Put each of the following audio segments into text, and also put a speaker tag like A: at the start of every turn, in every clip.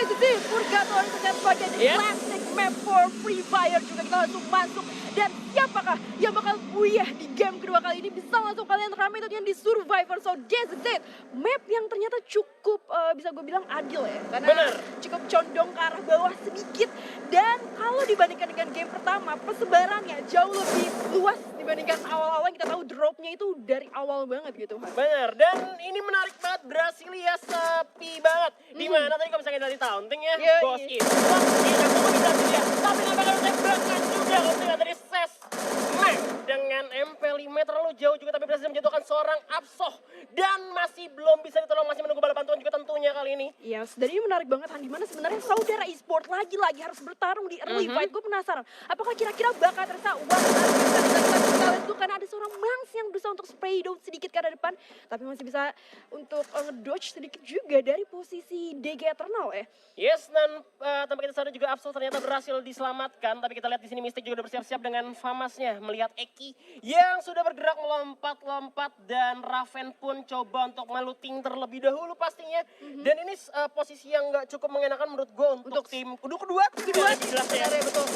A: this is Purgatory ternyata sebagai classic map for Free Fire juga kita langsung masuk. Dan siapakah yang bakal buyah di game kedua kali ini? Bisa langsung kalian ramai tentunya di Survivor. So this is it. Map yang ternyata cukup bisa gue bilang adil ya. Karena cukup condong ke arah bawah sedikit. Dan kalau dibandingkan dengan game pertama, persebarannya jauh lebih luas dibandingkan awal-awal. Kita tahu dropnya itu dari awal banget gitu.
B: Bener, dan ini menarik banget. Brasilia sepi banget. Dimana tadi kalau misalnya dari taunting ya, Ghost in. Tidak mau bisa dia. Tapi nampaknya tembakan juga kalau misalnya dari Ses. Mac dengan MP5 terlalu jauh juga tapi berhasil menjatuhkan seorang Absol. Dan masih belum bisa ditolong, masih menunggu bala bantuan juga tentunya kali ini.
A: Yes, dan ini menarik banget Han, dimana sebenarnya saudara e-sport lagi-lagi harus bertarung di early fight. Gue penasaran, apakah kira-kira bakal terasa kalian itu karena ada seorang Mangs yang berusaha untuk spray down sedikit ke arah depan, tapi masih bisa untuk ngedodge sedikit juga dari posisi DG Eternal ya.
B: Yes, dan tanpa kita sadar juga Absol ternyata berhasil diselamatkan. Tapi kita lihat di sini Mystic juga udah bersiap-siap dengan Famasnya melihat Eki yang sudah bergerak melompat-lompat dan Raven pun coba untuk meluting terlebih dahulu pastinya. Dan ini posisi yang nggak cukup mengenakan menurut gue untuk tim kedua jelas ya.
A: Betul.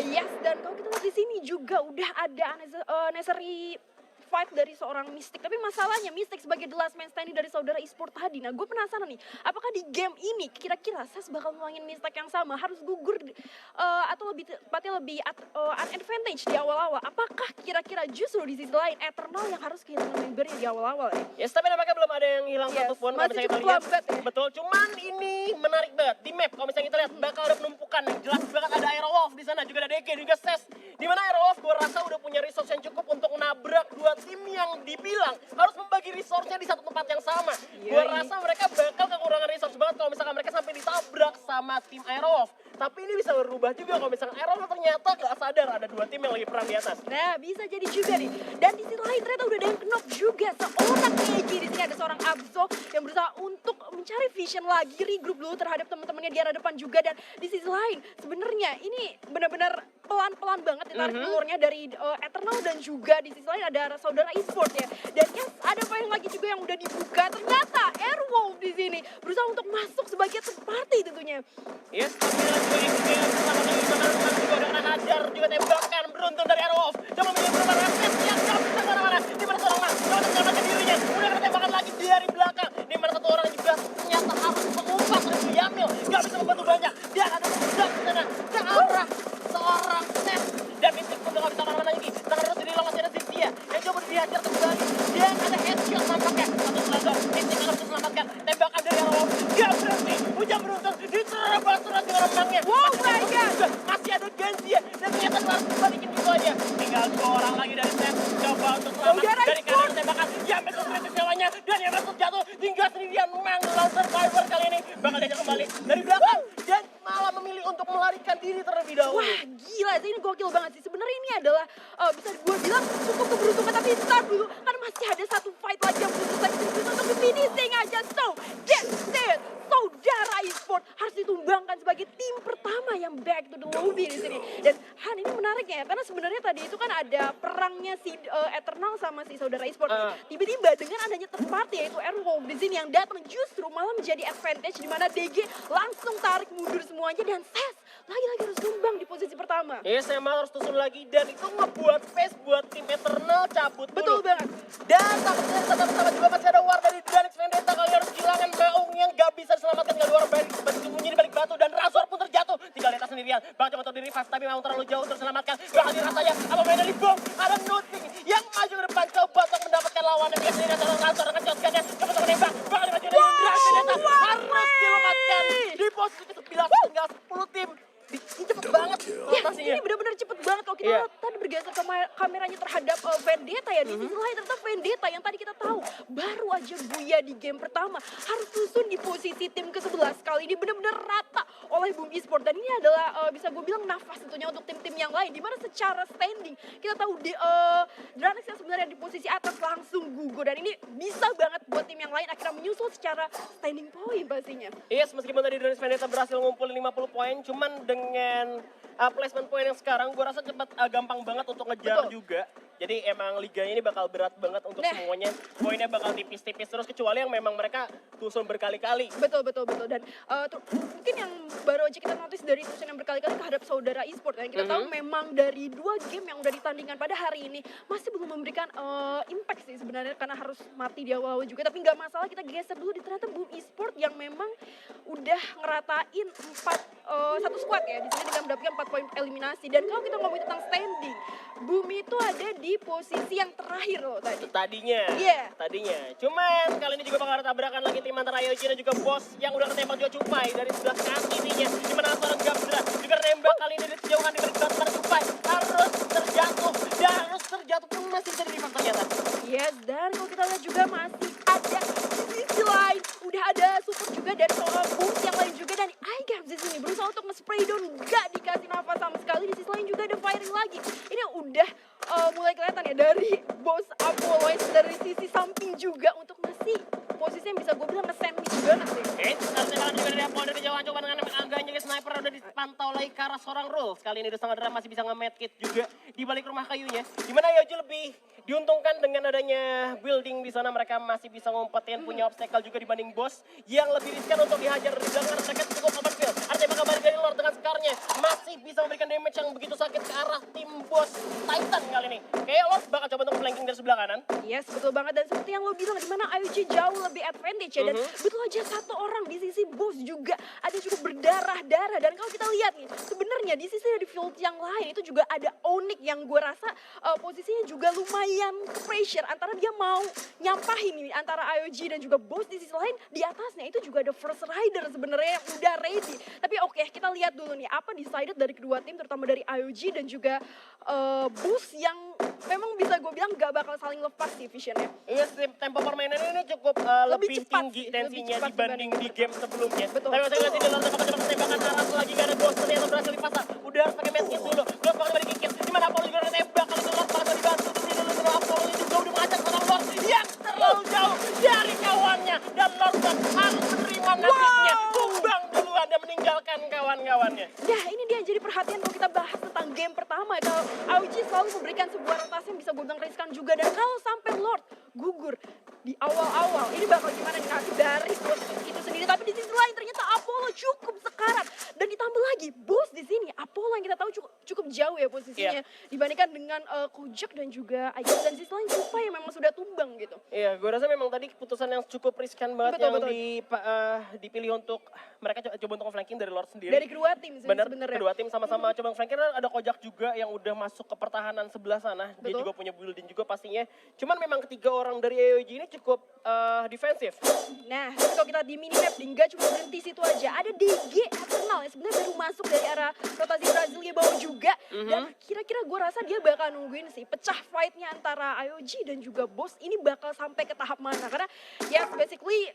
A: Yes, dan kalau kita lihat di sini juga udah ada unnecessary fight dari seorang Mystic. Tapi masalahnya Mystic sebagai the last man standing dari saudara e-sport tadi. Nah gue penasaran nih, apakah di game ini kira-kira Ses bakal ngulangin mistake yang sama? Harus gugur atau lebih tepatnya lebih advantage di awal-awal? Apakah kira-kira justru di sisi lain Eternal yang harus kehilangan membernya di awal-awal ya?
B: Yes, tapi nampaknya belum ada yang hilang satupun.
A: Masih cukup lambat ya.
B: Betul, cuman ini menarik banget. Di map kalau misalnya kita lihat bakal ada penumpukan yang jelas banget, ada Aerowolf di sana, juga ada DK, juga Ses. Dimana Aerowolf gue rasa udah punya resource yang cukup untuk nabrak dua tim yang dibilang harus membagi resource-nya di satu tempat yang sama. Gue rasa mereka bakal kekurangan resource banget kalau misalkan mereka sampai ditabrak sama tim Aerowolf. Tapi ini bisa berubah juga kalau misalkan Aerowolf ternyata gak sadar ada dua tim yang lagi perang di atas.
A: Nah bisa jadi juga nih. Dan di sisi lain ternyata udah ada yang knock juga. Seorang EG di sini ada seorang Absol yang berusaha untuk mencari vision lagi, regroup dulu terhadap teman-temannya di arah depan juga. Dan di sisi lain sebenarnya ini benar-benar pelan-pelan banget ditarik telurnya dari Eternal, dan juga di sisi lain ada saudara e-sport ya. Dan yes, ada poin lagi juga yang udah dibuka. Ternyata Airwolf di sini berusaha untuk masuk sebagai third party tentunya.
B: Yes, tapi juga juga udah kena hajar juga tembakan beruntun dari Airwolf. Coba memilih beberapa raket yang gak bisa kemana-mana. Di mana seorang Mas coba menyelamatkan dirinya. Udah kena tembakan lagi dari belakang. Di mana satu orang juga ternyata harus mengumpat Rizky Yamil. Gak bisa membantu banyak. Dia akan membudak ke sana ke arah seorang Ses. Dan Mystic pun gak bisa kemana-mana lagi. Tangan terus diri masih ada Cynthia yang coba dihajar kembali. Dia ada headshot nampaknya. Satu selangor. Mystic akan bisa selamatkan. Tembakan dari Airwolf. Gak berhenti. Hujan beruntun. Diterabas terus dengan remangnya.
A: Wow my god.
B: Masih ada Genji ya. Dan ternyata harus balikin gitu aja. Tinggal dua orang lagi dari Ses. Coba untuk selamat dari kanan tembakan. Yang masuk kritis nyawanya. Dan yang masuk jatuh. Tinggal sendirian Mang lawan Survivor kali ini. Bakal diajak kembali dari belakang. Dan malah memilih untuk melarikan diri terlebih dahulu.
A: Wah gila sih, ini gokil banget sih. Sebenarnya ini adalah bisa gue bilang cukup keberuntungan, tapi start dulu karena masih ada satu fight lagi yang butuh lagi untuk di finishing aja. So that's it. Saudara e-sport harus ditumbangkan sebagai tim pertama yang back to the lobby di sini. Dan Han, ini menarik ya, karena sebenarnya tadi itu kan ada perangnya si Eternal sama si saudara e-sport. Tiba-tiba dengan adanya third party yaitu Airwolf di sini yang datang justru malah menjadi advantage, di mana DG langsung tarik mundur semuanya dan Ses lagi-lagi harus tumbang di posisi pertama.
B: Yes, emang harus tusun lagi dan itu ngebuat space buat tim Eternal cabut.
A: Betul banget.
B: Dan tampaknya sama-sama juga masih ada war dari Dranix Vendetta. Kali harus kehilangan Baung yang gak bisa diselamatkan. Tinggal dua orang bersembunyi di balik batu dan Razor pun terjatuh. Tinggal di atas sendirian. Bang coba untuk di revive tapi memang terlalu jauh untuk diselamatkan. Bakal dirasanya apa main dari Bom. Ada Nuting yang maju ke depan coba untuk mendapatkan lawan. Dan biasanya ada seorang Razor dengan shotgunnya. Coba untuk menembak. Bakal dimaju dari Dranix Vendetta. Harus dilematkan di posisi ke-11 tinggal 10 tim. Ini cepet banget
A: Ini benar-benar cepet banget kalau kita tadi bergeser ke kameranya terhadap Vendetta ya. Di sisi lain ternyata Vendetta yang tadi kita tahu baru aja buya di game pertama harus susun di posisi tim ke-11. Kali ini benar-benar rata oleh Boom Esports, dan ini adalah bisa gue bilang nafas tentunya untuk tim-tim yang lain, dimana secara standing kita tahu Dranix yang sebenarnya di posisi atas langsung gugur, dan ini bisa banget buat tim yang lain akhirnya menyusul secara standing point pastinya.
B: Yes, meskipun tadi Dranix Vendetta berhasil ngumpulin 50 poin, cuman dengan placement point yang sekarang gue rasa cepat gampang banget untuk ngejar juga. Jadi emang liganya ini bakal berat banget untuk
A: Nah.
B: semuanya. Poinnya bakal tipis-tipis terus kecuali yang memang mereka tusun berkali-kali.
A: Betul, betul, betul. Dan mungkin yang baru aja kita notice dari tusun yang berkali-kali terhadap saudara e-sport. Yang kita tahu memang dari 2 game yang udah ditandingkan pada hari ini masih belum memberikan impact sih sebenarnya karena harus mati di awal-awal juga. Tapi nggak masalah, kita geser dulu di ternyata Boom e-sport yang memang udah ngeratain satu squad ya di sini dengan mendapatkan 4 poin eliminasi. Dan kalau kita ngomongin tentang standing, Boom itu ada di posisi yang terakhir loh tadi.
B: Tadinya.
A: Iya.
B: Tadinya. Cuman kali ini juga bakal ada tabrakan lagi tim antara IOG dan juga Bos yang udah ketembak juga Cupai dari sebelah kirinya. Dimana seorang Gabdra juga nembak kali ini dari kejauhan di balik batu Cupai. Harus terjatuh. Dan harus terjatuh pun masih bisa di ternyata.
A: Yes, dan kalau kita lihat juga masih ada di sisi lain. Udah ada support juga dari seorang Booms yang lain juga. Dan iGams di sini berusaha untuk nge-spray down. Gak dikasih nafas sama sekali. Di sisi lain juga ada firing lagi. Ini udah mulai kelihatan ya dari Boss Apollo dari sisi samping juga untuk masih posisi yang bisa gue bilang nge-sandwich banget sih.
B: Artinya juga dari Apollo dari kejauhan coba dengan angganya sniper udah dipantau lagi ke arah seorang Rolf. Kali ini Dusanggadra masih bisa nge-medkit juga di balik rumah kayunya. Dimana IOG lebih diuntungkan dengan adanya building di sana, mereka masih bisa ngumpetin punya obstacle juga dibanding Bos yang lebih riskan untuk dihajar dari belakang. Mereka cukup open field. Artinya bakal balik dari Lord dengan scarnya masih bisa memberikan damage yang begitu sakit ke arah tim Bos Titan kali ini. Kayak Lord bakal coba untuk flanking dari sebelah kanan.
A: Yes, betul banget. Dan seperti yang lo bilang, di mana IOG jauh lebih advantage ya. Dan betul aja satu orang di sisi Boss juga ada cukup berdarah-darah. Dan kalau kita lihat nih, sebenarnya di sisi dari field yang lain itu juga ada Onyx yang gue rasa posisinya juga lumayan pressure. Antara dia mau nyampahin nih antara IOG dan juga Boss, di sisi lain di atasnya itu juga ada First Rider sebenarnya yang udah ready. Tapi oke, kita lihat dulu nih apa decided dari kedua tim, terutama dari IOG dan juga Boss yang memang bisa gue bilang gak bakal saling lepas sih visionnya.
B: Iya, tempo permainan ini cukup lebih
A: cepat
B: tinggi
A: sih,
B: tensinya
A: lebih cepat
B: dibanding di game sebelumnya.
A: Betul.
B: Tapi masih lihat ini Lord bakal coba tembakan arah lagi gak ada Ghost ternyata berhasil dipasang. Udah harus pakai medkit dulu. Ghost bakal coba dikikit. Dimana Apollo juga udah tembak kali itu Lord bakal coba dibantu. Terus dulu terus Apollo itu juga udah mengajak seorang Lord yang terlalu jauh dari kawannya. Dan Lord harus menerima nasibnya. Tumbang duluan dan meninggalkan kawan-kawannya.
A: Nah, ini dia yang jadi perhatian kalau kita bahas tentang game pertama. Kalau IOG selalu memberikan sebuah rotasi yang bisa gue bilang riskan juga. Dan kalau sampai Lord gugur di awal-awal, ini bakal gimana nih nasib dari Boss itu sendiri. Tapi di sisi lain ternyata Apollo cukup sekarat. Dan ditambah lagi Boss di sini, Apollo yang kita tahu cukup jauh ya posisinya. Dibandingkan dengan Kojak dan juga Aegis. Dan di sisi lain Supa yang memang sudah tumbang gitu.
B: Iya, gue rasa memang tadi keputusan yang cukup riskan banget
A: Betul,
B: yang dipilih untuk mereka coba untuk flanking dari Lord sendiri.
A: Dari kedua tim sih
B: Bener,
A: sebenarnya.
B: kedua tim sama-sama coba flanking. Ada Kojak juga yang udah masuk ke pertahanan sebelah sana. Dia
A: Betul.
B: juga punya building juga pastinya. Cuman memang ketiga orang dari AOG ini cukup defensif.
A: Nah, tapi kalau kita di minimap, nggak cuma berhenti situ aja. Ada DG Eternal yang sebenarnya baru masuk dari arah rotasi Brasilia bawah juga. Dan kira-kira gue rasa dia bakal nungguin sih pecah fight-nya antara IOG dan juga Boss ini bakal sampai ke tahap mana. Karena ya basically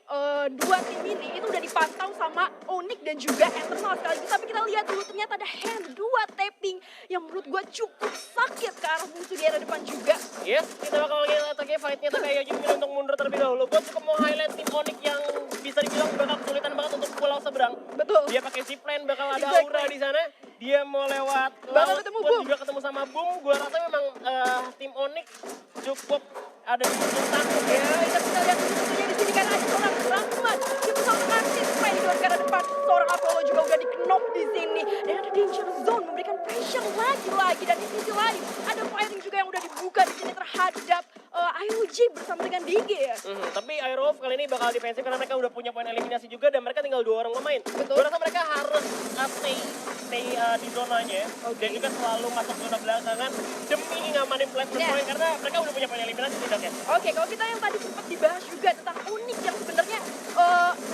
A: dua tim ini itu udah dipantau sama Onyx dan juga Eternal sekaligus. Tapi kita lihat dulu ternyata ada hand 2 tapping yang menurut gue cukup sakit ke arah musuh di arah depan juga.
B: Yes, kita bakal lihat lagi fight-nya, tapi AOG memilih untuk mundur terlebih dahulu. Gue cukup mau highlight tim Onyx yang bisa dibilang bakal kesulitan banget untuk pulau seberang.
A: Betul.
B: Dia pakai zipline, bakal ada
A: Exactly.
B: aura di sana. Dia mau lewat
A: Bakal
B: laut
A: ketemu
B: buat
A: Boom.
B: juga ketemu sama Boom. Gue rasa memang tim Onyx cukup ada di ujung takut
A: Ya,
B: ya.
A: kita lihat dulu tentunya di sini kan ada seorang Rahmat yang berusaha mengasih spray di ke arah depan. Seorang Apollo juga udah di-knock di sini. Dan ada danger zone memberikan pressure lagi-lagi. Dan di sisi lain ada firing juga yang udah dibuka di sini terhadap IOG bersama dengan DG ya.
B: Tapi Aerolf kali ini bakal defensif karena mereka udah punya poin eliminasi juga dan mereka tinggal 2 orang pemain.
A: Betul.
B: Gue rasa mereka harus stay di zonanya dan juga selalu masuk zona belakangan demi ngamanin placement
A: Yeah.
B: point karena mereka udah punya poin eliminasi setidaknya.
A: Oke, kalau kita yang tadi sempat dibahas juga tentang Onyx yang sebenarnya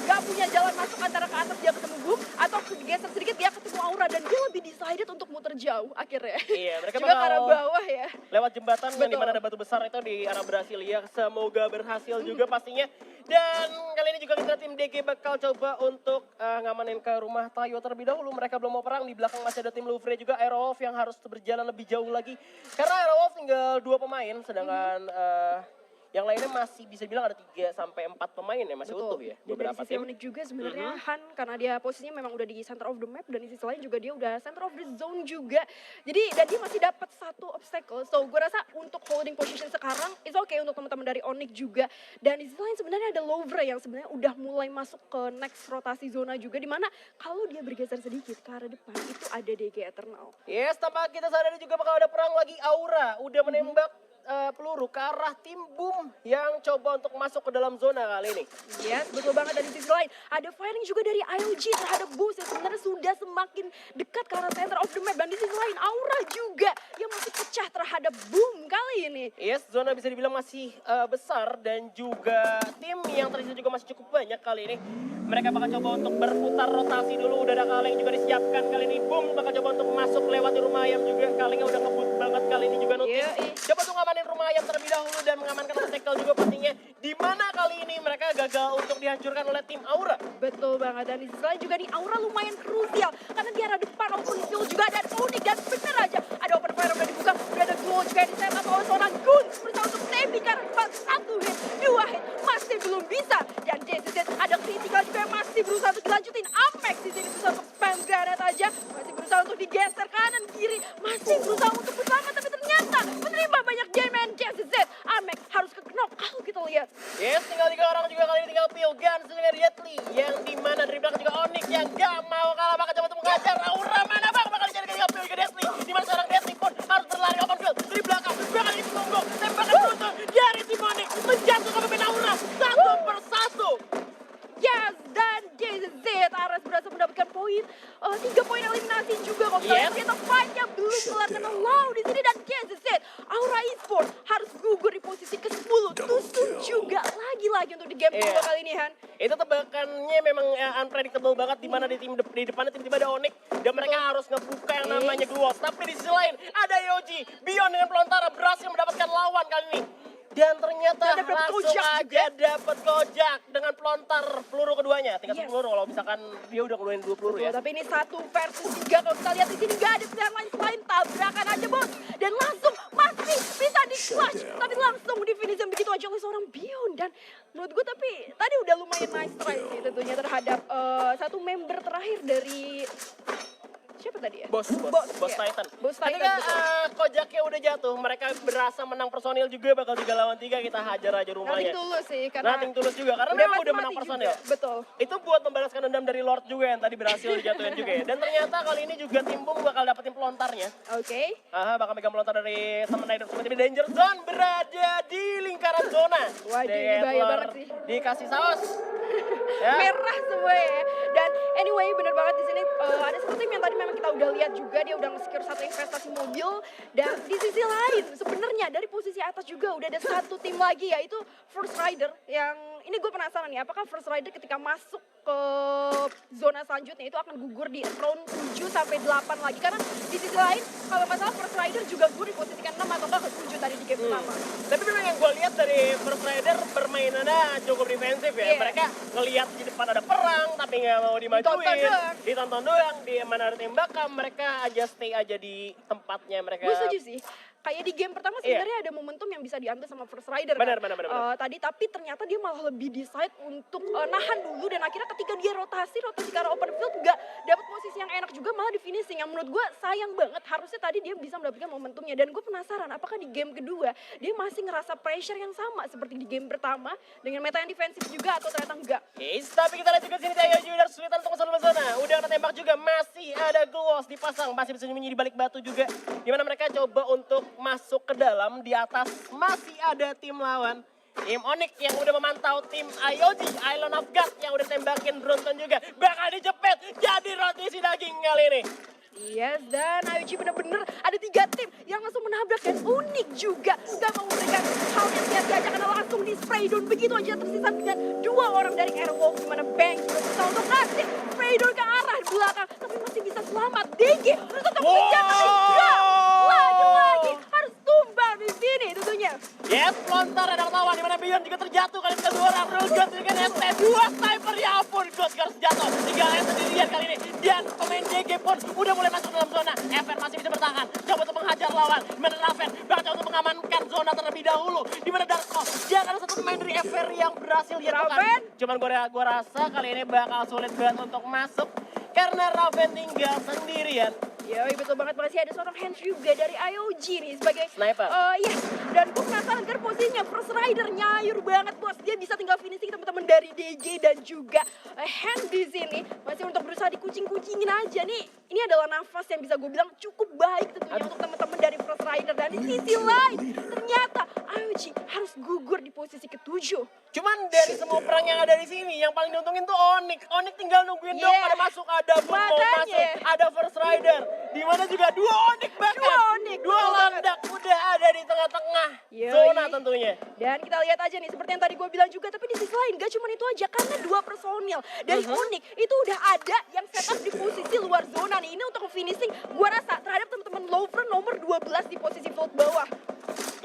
A: gak punya jalan masuk antara ke atas dia ketemu Boom atau geser sedikit dia ketemu Aura dan dia lebih decided untuk muter jauh akhirnya.
B: Iya, mereka
A: juga ke
B: bakal
A: arah bawah ya.
B: lewat jembatan yang
A: Betul.
B: dimana ada batu besar itu di arah Brasilia. Semoga berhasil juga pastinya. Dan kali ini juga kita tim DG bakal coba untuk ngamanin ke rumah Tayo terlebih dahulu. Mereka belum mau perang, di belakang masih ada tim Louvre juga. Aerowolf yang harus berjalan lebih jauh lagi. Karena Aerowolf tinggal 2 pemain, sedangkan Yang lainnya masih bisa bilang ada 3 sampai 4 pemain ya, masih utuh ya
A: Dan
B: beberapa
A: dari sisi
B: tim.
A: Onyx juga sebenarnya Han, karena dia posisinya memang udah di center of the map, dan di sisi lain juga dia udah center of the zone juga. Jadi dan dia masih dapat satu obstacle. So gue rasa untuk holding position sekarang it's okay untuk teman-teman dari Onyx juga. Dan di sisi lain sebenarnya ada Lovre yang sebenarnya udah mulai masuk ke next rotasi zona juga, dimana kalau dia bergeser sedikit ke arah depan itu ada DG Eternal.
B: Yes, tanpa kita sadari juga bakal ada perang lagi. Aura udah menembak peluru ke arah tim Boom yang coba untuk masuk ke dalam zona kali ini.
A: Yes, betul banget. Dari sisi lain ada firing juga dari IOG terhadap Boost yang sebenarnya sudah semakin dekat ke arah center of the map. Dan di sisi lain Aura juga yang masih pecah terhadap Boom kali ini.
B: Yes, zona bisa dibilang masih besar dan juga tim yang tersisa juga masih cukup banyak kali ini. Mereka bakal coba untuk berputar rotasi dulu. Udah ada kaleng juga disiapkan kali ini. Boom bakal coba untuk masuk lewati rumah ayam juga. Kalengnya udah ngebut banget kali ini juga notice. Coba untuk ngamanin rumah ayam terlebih dahulu dan mengamankan obstacle juga pastinya. Di mana kali ini mereka gagal untuk dihancurkan oleh tim Aura.
A: Betul banget. Dan di sisi lain juga nih Aura lumayan krusial karena di arah depan open field juga ada Onyx, dan bener aja ada open fire udah dibuka, udah ada glow juga yang di-setup oleh seorang Gun berusaha untuk Tebi karena cuma 1 hit, 2 hit masih belum bisa. Dan JCZ ada critical juga yang masih berusaha untuk dilanjutin. Apex di sini berusaha untuk spam granat aja, masih berusaha untuk digeser kanan kiri, masih berusaha untuk bersama, tapi ternyata menerima banyak damage. JCZ Apex harus ke knock kalau kita lihat.
B: Yes, tinggal 3 orang juga kali ini, tinggal Pilgan dengan Deadly. Yang dimana dari belakang juga Onyx yang gak mau kalah, bakal coba untuk mengajar Aura. Mana bang bakal dicari tinggal Pil juga Deadly. Dimana seorang Deadly pun harus berlari open field dari belakang. Bakal itu monggo, tembakan beruntun dari tim Onyx menjatuhkan pemain Aura 1 per 1.
A: Yes, dan JZZ Ares berhasil mendapatkan poin 3 poin eliminasi juga kok.
B: Yes.
A: Ternyata fight-nya belum kelar karena Lau di sini, dan JZZ Aura Esports harus gugur di posisi ke-10. Tusuk juga lagi-lagi untuk di game kedua kali ini, Han.
B: Itu tebakannya memang unpredictable banget, di mana di depannya tiba-tiba ada Onyx dan mereka harus ngebuka yang namanya Gluos. Tapi di sisi lain ada Yoji, Bion dengan pelontara berhasil mendapatkan lawan kali ini. Dan ternyata
A: Dapet
B: langsung
A: kojak
B: aja dapat kojak dengan pelontar peluru keduanya. Tinggal
A: Yes.
B: peluru kalau misalkan dia udah keluarin 2 peluru ya.
A: Tapi ini 1 versus 3 kalau kita lihat di sini gak ada pilihan lain selain tabrakan aja, bos. Dan langsung masih bisa di clutch, tapi langsung di finish yang begitu aja oleh seorang Bion. Dan menurut gue tapi tadi udah lumayan nice try sih tentunya terhadap satu member terakhir dari siapa tadi ya?
B: Bos
A: ya.
B: Titan.
A: Bos Titan,
B: Ketika
A: betul.
B: kojaknya udah jatuh, mereka berasa menang personil juga, bakal 3 lawan 3, kita hajar aja rumahnya.
A: Nothing tulus sih karena
B: Nothing tulus juga, karena memang udah menang
A: mati-mati
B: personil.
A: juga. Betul.
B: Itu buat membalaskan dendam dari Lord juga yang tadi berhasil dijatuhin juga ya. Dan ternyata kali ini juga tim Boom bakal dapetin pelontarnya.
A: Oke.
B: Bakal megang pelontar dari Summon Rider seperti Danger Zone berada di lingkaran zona.
A: Waduh, ini bahaya
B: Deadler
A: banget sih.
B: dikasih saus. Ya.
A: Merah semua ya. Dan anyway bener banget di sini ada satu tim yang tadi memang kita udah lihat juga, dia udah nge-secure 1 investasi mobil. Dan di sisi lain sebenarnya dari posisi atas juga udah ada 1 tim lagi, yaitu First Rider. Yang ini gue penasaran nih, apakah First Rider ketika masuk ke zona selanjutnya itu akan gugur di round 7 sampai 8 lagi. Karena di sisi lain kalau nggak salah First Rider juga gugur di posisi ke-6 atau nggak ke-7 tadi di game pertama.
B: Tapi memang yang gue lihat dari First Rider permainannya cukup defensif ya.
A: Iya.
B: Mereka ngelihat di depan ada perang tapi nggak mau dimajuin. Ditonton doang. Di mana ada tembakan mereka aja stay aja di tempatnya mereka.
A: Gue setuju sih. Kayak di game pertama sebenarnya ada momentum yang bisa diambil sama First Rider
B: Benar.
A: tadi, tapi ternyata dia malah lebih decide untuk nahan dulu, dan akhirnya ketika dia rotasi ke arah open field gak dapat posisi yang enak juga, malah di finishing yang menurut gue sayang banget. Harusnya tadi dia bisa mendapatkan momentumnya, dan gue penasaran apakah di game kedua dia masih ngerasa pressure yang sama seperti di game pertama dengan meta yang defensif juga atau ternyata enggak.
B: Tapi kita lihat juga sini Tayo Junior kesulitan untuk masuk ke zona. Udah kena tembak juga, masih ada Gluos dipasang, masih bisa sembunyi di balik batu juga. Dimana mereka coba untuk masuk ke dalam, di atas masih ada tim lawan. Tim Onyx yang udah memantau tim IOG, Island of God yang udah tembakin Brunton juga. Bakal dijepit jadi roti si daging kali ini.
A: Yes, dan IOG bener-bener ada 3 tim yang langsung menabrak, dan Onyx juga gak mau memberikan hal yang sia-sia aja karena langsung di spray down begitu aja, tersisa dengan 2 orang dari Airwolf, dimana Banks berusaha untuk kasih spray down ke arah belakang tapi masih bisa selamat. DG berusaha untuk mengejar tapi enggak, lagi-lagi harus tumbang di sini tentunya.
B: Yes, pelontar ada lawan dimana Bion juga terjatuh kali ini 2 orang. Rulgot dengan ST2 sniper, ya ampun, Ghost harus jatuh. Tinggal yang sendirian kali ini. Dan pemain DG pun udah mulai masuk dalam zona. Evan masih bisa bertahan, coba untuk menghajar lawan. Dimana Raven bakal coba untuk mengamankan zona terlebih dahulu. dahulu. Di mana Darko dan ada satu pemain dari Every yang berhasil dijatuhkan.
A: Raven.
B: Cuman gua rasa kali ini bakal sulit banget untuk masuk karena Raven tinggal sendirian.
A: Yoi, betul banget. Masih ada seorang hands juga dari IOG nih sebagai
B: Sniper.
A: Yes, dan gue penasaran karena posisinya First Rider nyayur banget bos. Dia bisa tinggal finishing teman-teman dari DG dan juga hand di sini. Masih untuk berusaha dikucing-kucingin aja nih. Ini adalah nafas yang bisa gue bilang cukup baik tentunya untuk teman-teman dari First Rider. Dan di sisi lain, ternyata IOG harus gugur di posisi ke-7.
B: Cuman dari semua perang yang ada di sini, yang paling diuntungin tuh Onyx. Onyx tinggal nungguin dong pada masuk, ada Boom mau
A: Makanya.
B: masuk, ada First Rider. Di mana juga dua Onyx bahkan.
A: Dua Onyx,
B: Dua
A: betul banget.
B: landak udah ada di tengah-tengah
A: Yoi.
B: zona tentunya.
A: Dan kita lihat aja nih, seperti yang tadi gue bilang juga, tapi di sisi lain gak cuma itu aja, karena dua personil dari Onyx itu udah ada yang setup di posisi luar zona nih. Ini untuk finishing, gue rasa terhadap teman-teman Lover nomor 12 di posisi field bawah.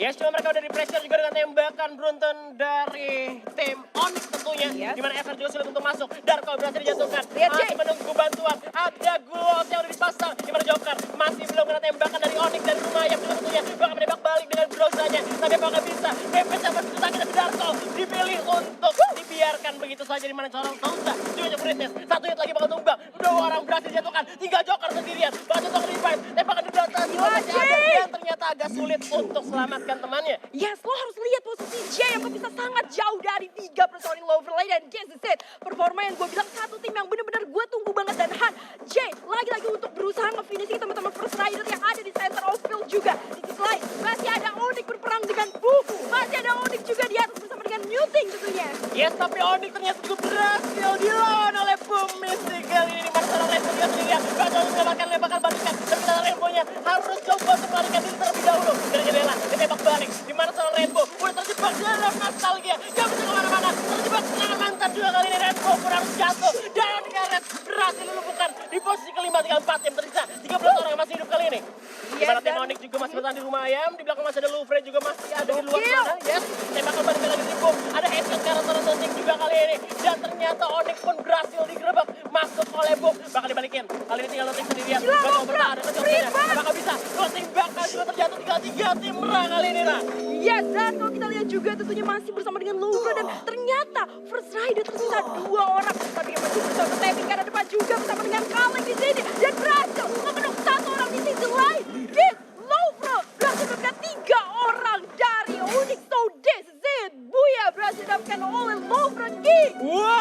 B: Yes, cuma mereka udah di pressure juga dengan tembakan beruntun dari tim Onyx tentunya.
A: Yes.
B: Dimana Ever juga sulit untuk masuk. Darko berhasil dijatuhkan.
A: Lihat,
B: Masih
A: Jay.
B: menunggu bantuan. Ada Gulos yang udah dipasang. Dimana Joker masih belum kena tembakan dari Onyx dari rumah yang juga tentunya. Bakal menembak balik dengan brosanya. Tapi apakah bisa? Pepes yang bersatu sakit dari Darko dipilih untuk dibiarkan begitu saja. Dimana seorang Sousa juga yang Fritness. Satu hit lagi bakal tumbang. Dua orang berhasil dijatuhkan. Tinggal Joker sendirian. Bakal jatuh revive. Tembakan di belakang.
A: Gila,
B: Masih ada.
A: Jay.
B: Dan ternyata agak sulit untuk selamatkan temannya.
A: Yes, lo harus lihat posisi Jay yang bisa sangat jauh dari 3 personil Lover lain. Dan this is it, performa yang gue bilang satu tim yang bener-bener gue tunggu banget. Dan Han, Jay lagi-lagi untuk berusaha nge-finishing teman-teman First Rider yang ada di center of field juga. Di sisi lain, masih ada Onyx berperang dengan Boom. Masih ada Onyx juga di atas bersama dengan Muting tentunya.
B: Yes, tapi Onyx ternyata juga berhasil dilawan oleh Boom Mystic kali ini. Dimana seorang Rainbow juga sendirian. Bakal menyelamatkan lempakan balikan. Dan kita Rainbow-nya harus coba untuk melarikan diri terlebih dahulu. Dari jendela, ditembak balik. Dimana seorang Rainbow udah terjebak dalam nostalgia. Gak bisa kemana-mana. Terjebak serangan mantan juga kali ini. Rainbow pun harus jatuh. Dan Onyx Garret berhasil dilumpuhkan. Di posisi kelima tinggal 4 tim tersisa. 13 orang yang masih hidup kali ini. Dimana tim
A: dan-
B: Onyx juga masih bertahan di rumah ayam. Di belakang masih ada Louvre juga masih ada di luar
A: Gokil.
B: sana. Yes, tembakan balik lagi di Boom. Ada headshot karena seorang Sonic juga kali ini. Dan ternyata Onyx pun berhasil digerebek. Masuk oleh Boom. Bakal dibalikin. Kali ini tinggal Lotik sendirian.
A: Gila,
B: Bakal
A: Lotik.
B: bertahan dengan
A: Free
B: Jokernya.
A: ban.
B: Apakah bisa? Lotik bakal juga terjatuh. Tinggal 3 tim merah kali ini, Ra.
A: Yes, dan kalau kita lihat juga tentunya masih bersama dengan Louvre. Dan ternyata First Rider tersisa 2 orang. Tapi yang masih bersama tapping ke arah depan juga bersama dengan Kaleng di sini. Dan berhasil membenuk 1 orang di sisi lain. This Louvre berhasil mendapatkan 3 orang dari Onyx. So this is it. Buya berhasil mendapatkan oleh Louvre King.
B: Wow,